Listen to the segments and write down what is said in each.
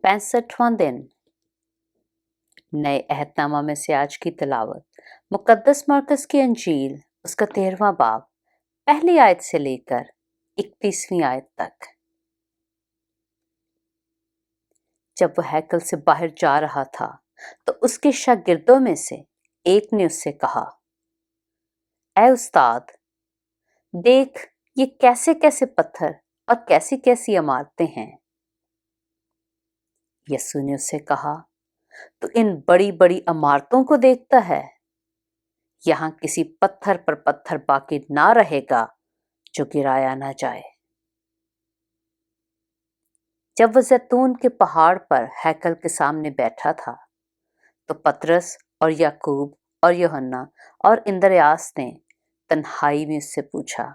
65वां दिन। नए अहदनामा में से आज की तिलावत मुकद्दस मरकज़ की अंजील उसका 13वां बाब पहली आयत से लेकर 31वीं आयत तक। जब वह हैकल से बाहर जा रहा था तो उसके शागिर्दों में से एक ने उससे कहा, ऐ उस्ताद, देख ये कैसे कैसे पत्थर और कैसी कैसी इमारतें हैं। यीशु ने उससे कहा, तो इन बड़ी बड़ी इमारतों को देखता है? यहां किसी पत्थर पर पत्थर बाकी ना रहेगा जो गिराया ना जाए। जब वह जैतून के पहाड़ पर हैकल के सामने बैठा था तो पतरस और याकूब और यूहन्ना और इंद्रियास ने तन्हाई में उससे पूछा,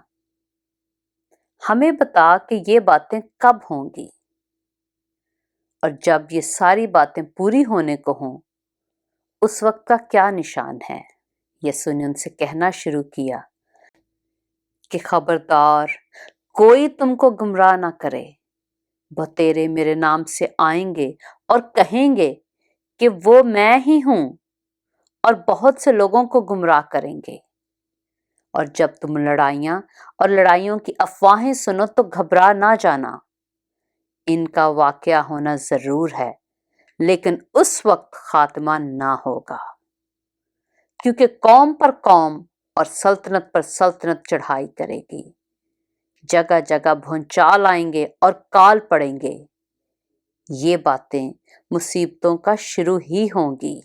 हमें बता कि ये बातें कब होंगी और जब ये सारी बातें पूरी होने को हों उस वक्त का क्या निशान है। यीशु ने उनसे कहना शुरू किया कि खबरदार कोई तुमको गुमराह ना करे। वह तेरे मेरे नाम से आएंगे और कहेंगे कि वो मैं ही हूं और बहुत से लोगों को गुमराह करेंगे। और जब तुम लड़ाइयां और लड़ाइयों की अफवाहें सुनो तो घबरा ना जाना। इनका वाकया होना जरूर है, लेकिन उस वक्त खात्मा ना होगा, क्योंकि कौम पर कौम और सल्तनत पर सल्तनत चढ़ाई करेगी। जगह जगह भूचाल आएंगे और काल पड़ेंगे। ये बातें मुसीबतों का शुरू ही होंगी।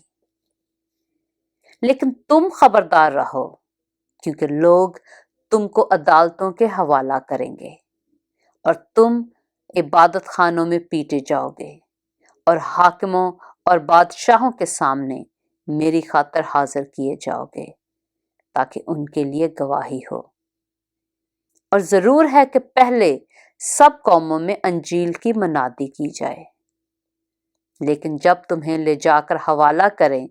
लेकिन तुम खबरदार रहो, क्योंकि लोग तुमको अदालतों के हवाला करेंगे और तुम इबादत खानों में पीटे जाओगे और हाकिमों और बादशाहों के सामने मेरी खातिर हाजिर किए जाओगे ताकि उनके लिए गवाही हो। और जरूर है कि पहले सब कौमों में अंजील की मनादी की जाए, लेकिन जब तुम्हें ले जाकर हवाला करें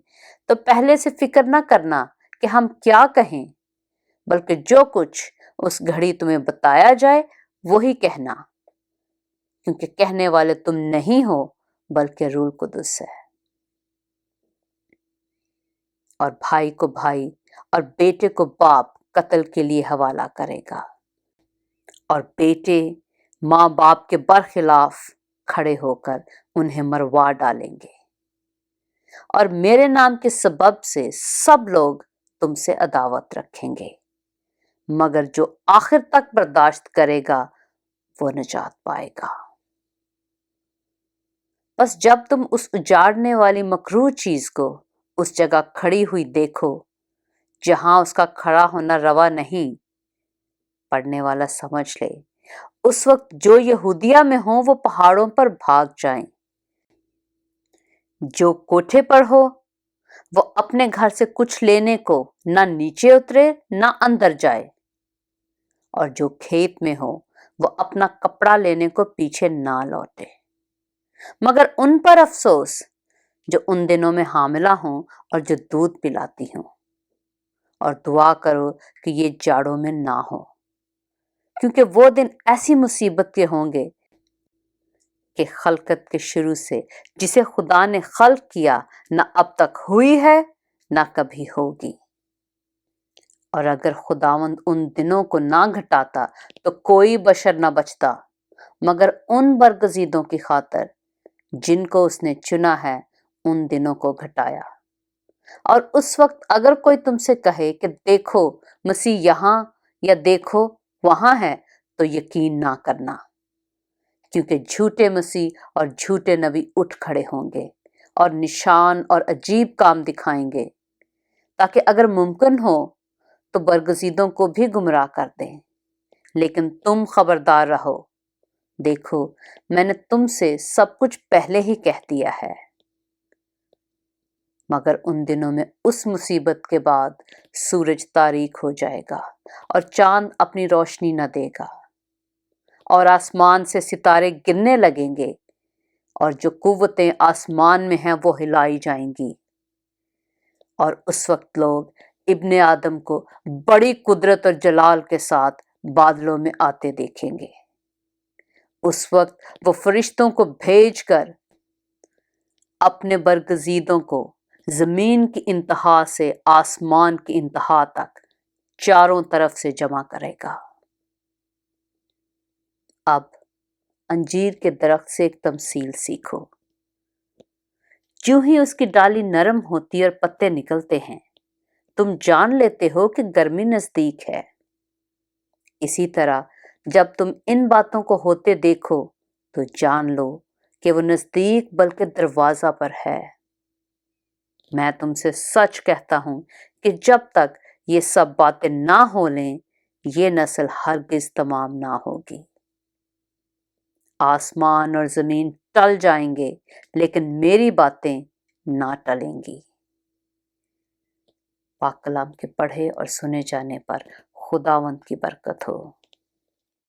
तो पहले से फिक्र न करना कि हम क्या कहें, बल्कि जो कुछ उस घड़ी तुम्हें बताया जाए वही कहना, क्योंकि कहने वाले तुम नहीं हो बल्कि रूह कुदस है। और भाई को भाई और बेटे को बाप कत्ल के लिए हवाला करेगा और बेटे माँ बाप के बरखिलाफ खड़े होकर उन्हें मरवा डालेंगे। और मेरे नाम के सबब से सब लोग तुमसे अदावत रखेंगे, मगर जो आखिर तक बर्दाश्त करेगा वो निजात पाएगा। बस जब तुम उस उजाड़ने वाली मकरूह चीज को उस जगह खड़ी हुई देखो जहां उसका खड़ा होना रवा नहीं, पढ़ने वाला समझ ले, उस वक्त जो यहूदिया में हो वो पहाड़ों पर भाग जाएं। जो कोठे पर हो वो अपने घर से कुछ लेने को ना नीचे उतरे ना अंदर जाए, और जो खेत में हो वो अपना कपड़ा लेने को पीछे ना लौटे। मगर उन पर अफसोस जो उन दिनों में हामिला हों और जो दूध पिलाती हों। और दुआ करो कि ये जाड़ों में ना हो, क्योंकि वो दिन ऐसी मुसीबत के होंगे कि खलकत के शुरू से जिसे खुदा ने खल्क किया ना अब तक हुई है ना कभी होगी। और अगर खुदावंद उन दिनों को ना घटाता तो कोई बशर ना बचता, मगर उन बरगजीदों की खातिर जिनको उसने चुना है उन दिनों को घटाया। और उस वक्त अगर कोई तुमसे कहे कि देखो मसीह यहाँ या देखो वहां है, तो यकीन ना करना, क्योंकि झूठे मसीह और झूठे नबी उठ खड़े होंगे और निशान और अजीब काम दिखाएंगे, ताकि अगर मुमकिन हो तो बरगजीदों को भी गुमराह कर दें। लेकिन तुम खबरदार रहो, देखो मैंने तुमसे सब कुछ पहले ही कह दिया है। मगर उन दिनों में उस मुसीबत के बाद सूरज तारीक हो जाएगा और चांद अपनी रोशनी न देगा और आसमान से सितारे गिरने लगेंगे और जो कुव्वतें आसमान में हैं वो हिलाई जाएंगी। और उस वक्त लोग इब्ने आदम को बड़ी कुदरत और जलाल के साथ बादलों में आते देखेंगे। उस वक्त वो फरिश्तों को भेजकर اپنے برگزیدوں کو زمین کی انتہا سے آسمان کی انتہا تک چاروں طرف سے جمع کرے گا۔ اب انجیر کے درخت سے ایک تمثیل سیکھو۔ جو ہی اس کی ڈالی نرم ہوتی اور پتے نکلتے ہیں، تم جان لیتے ہو کہ گرمی نزدیک ہے۔ اسی طرح جب تم ان باتوں کو ہوتے دیکھو تو جان لو کہ وہ نزدیک بلکہ دروازہ پر ہے۔ میں تم سے سچ کہتا ہوں کہ جب تک یہ سب باتیں نہ ہو لیں، یہ نسل ہرگز تمام نہ ہوگی۔ آسمان اور زمین ٹل جائیں گے لیکن میری باتیں نہ ٹلیں گی۔ پاک کلام کے پڑھے اور سنے جانے پر خداوند کی برکت ہو۔